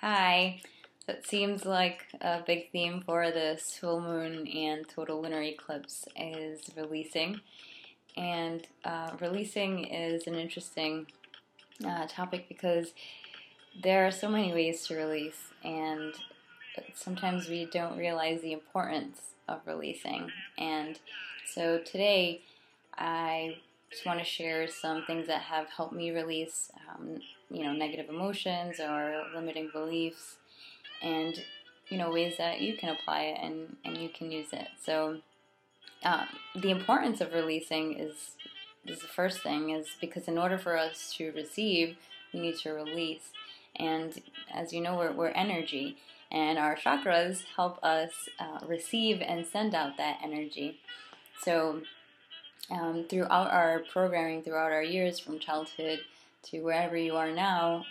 Hi. That seems like a big theme for this full moon and total lunar eclipse is releasing. And releasing is an interesting topic because there are so many ways to release, and sometimes we don't realize the importance of releasing. And so today I just want to share some things that have helped me release negative emotions or limiting beliefs, and ways that you can apply it and you can use it. So the importance of releasing is the first thing, is because in order for us to receive, we need to release. And as you know, we're energy, and our chakras help us receive and send out that energy. So throughout our programming, throughout our years from childhood to wherever you are now,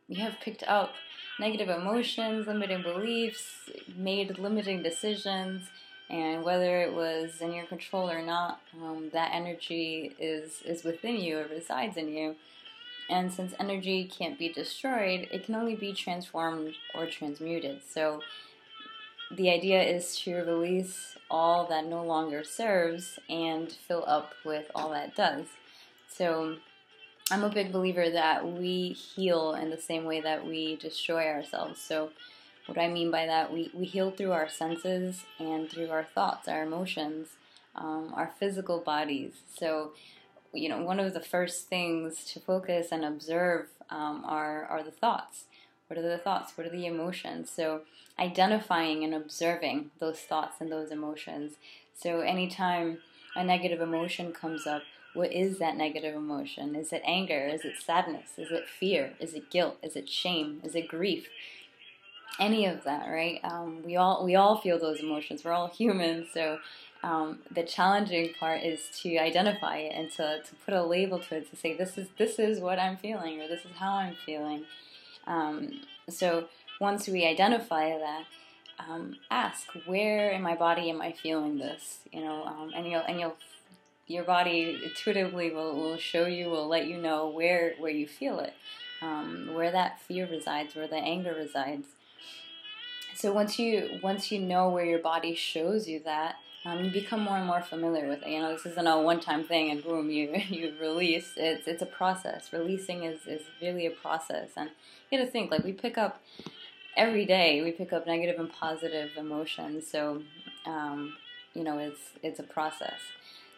you have picked up negative emotions, limiting beliefs, made limiting decisions, and whether it was in your control or not, that energy is within you, it resides in you. And since energy can't be destroyed, it can only be transformed or transmuted. So the idea is to release all that no longer serves and fill up with all that does. So I'm a big believer that we heal in the same way that we destroy ourselves. So what I mean by that, we heal through our senses and through our thoughts, our emotions, our physical bodies. So one of the first things to focus and observe are the thoughts. What are the thoughts? What are the emotions? So identifying and observing those thoughts and those emotions. So anytime a negative emotion comes up, what is that negative emotion? Is it anger? Is it sadness? Is it fear? Is it guilt? Is it shame? Is it grief? Any of that, right? We all feel those emotions. We're all human, so the challenging part is to identify it and to put a label to it, to say this is what I'm feeling, or this is how I'm feeling. So once we identify that, ask, where in my body am I feeling this? Your body intuitively will show you, will let you know where you feel it, where that fear resides, where the anger resides. So once you know where your body shows you that, you become more and more familiar with it. This isn't a one-time thing and boom, you release. It's a process. Releasing is really a process. And you got to think, like, we pick up every day, we pick up negative and positive emotions. So, it's a process.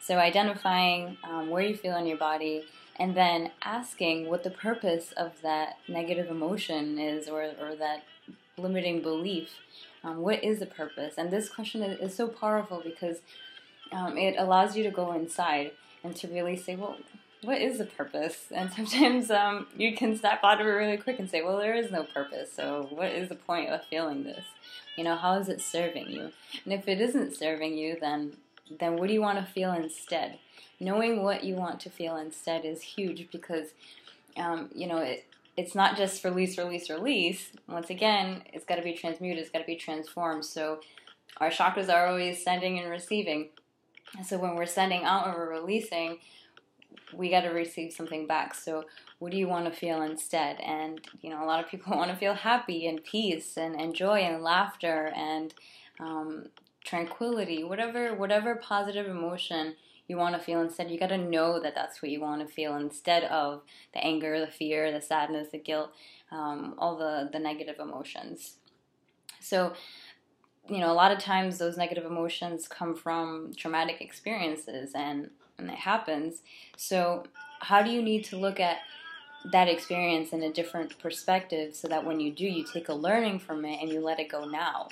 So identifying where you feel in your body, and then asking what the purpose of that negative emotion is, or that limiting belief. What is the purpose? And this question is so powerful because it allows you to go inside and to really say, well, what is the purpose? And sometimes you can snap out of it really quick and say, well, there is no purpose. So what is the point of feeling this? How is it serving you? And if it isn't serving you, then what do you want to feel instead? Knowing what you want to feel instead is huge because, it's not just release. Once again, it's got to be transmuted, it's got to be transformed. So our chakras are always sending and receiving. So when we're sending out and we're releasing, we got to receive something back. So what do you want to feel instead? And, a lot of people want to feel happy and peace and joy and laughter and tranquility, whatever positive emotion you want to feel instead. You got to know that that's what you want to feel instead of the anger, the fear, the sadness, the guilt, all the negative emotions. So, a lot of times those negative emotions come from traumatic experiences, and it happens. So how do you need to look at that experience in a different perspective so that when you do, you take a learning from it and you let it go now?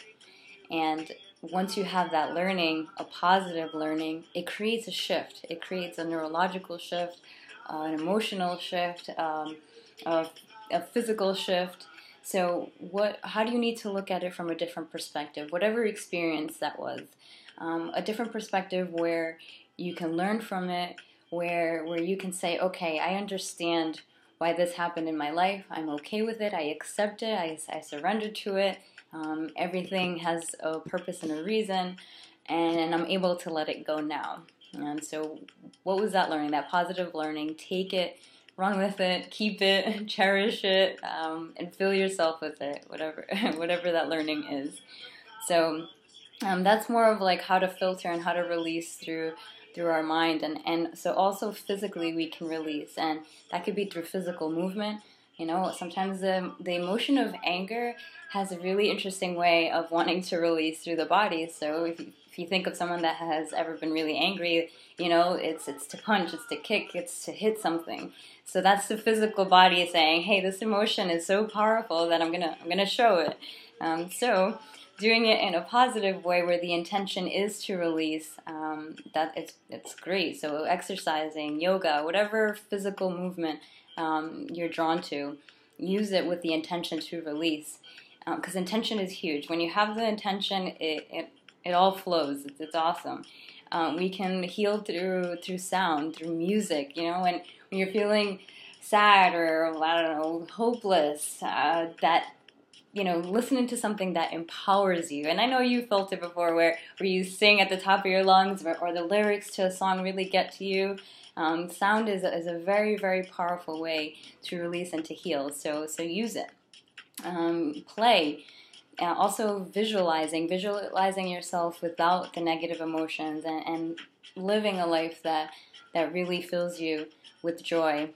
And once you have that learning, a positive learning, it creates a shift. It creates a neurological shift, an emotional shift, a physical shift. So how do you need to look at it from a different perspective? Whatever experience that was, a different perspective where you can learn from it, where you can say, okay, I understand why this happened in my life. I'm okay with it. I accept it. I surrender to it. Everything has a purpose and a reason, and I'm able to let it go now. And so what was that learning, that positive learning? Take it, run with it, keep it, cherish it, and fill yourself with it, whatever whatever that learning is. So that's more of like how to filter and how to release through our mind, and so also physically we can release, and that could be through physical movement. Sometimes the emotion of anger has a really interesting way of wanting to release through the body. So if you think of someone that has ever been really angry, it's to punch, it's to kick, it's to hit something. So that's the physical body saying, hey, this emotion is so powerful that I'm gonna show it. So doing it in a positive way where the intention is to release, that it's great. So exercising, yoga, whatever physical movement you're drawn to, use it with the intention to release, because intention is huge. When you have the intention, it all flows. It's awesome. We can heal through sound, through music. When you're feeling sad or, I don't know, hopeless, that listening to something that empowers you. And I know you felt it before, where you sing at the top of your lungs, or the lyrics to a song really get to you. Sound is a very, very powerful way to release and to heal. So use it. Play. Also visualizing yourself without the negative emotions, and living a life that really fills you with joy.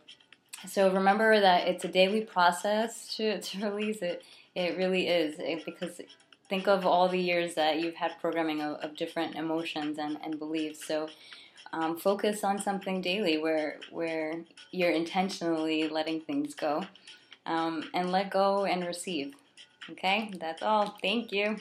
So remember that it's a daily process to release it. It really is, because think of all the years that you've had programming of different emotions and beliefs. So focus on something daily where you're intentionally letting things go, and let go and receive. Okay, that's all. Thank you.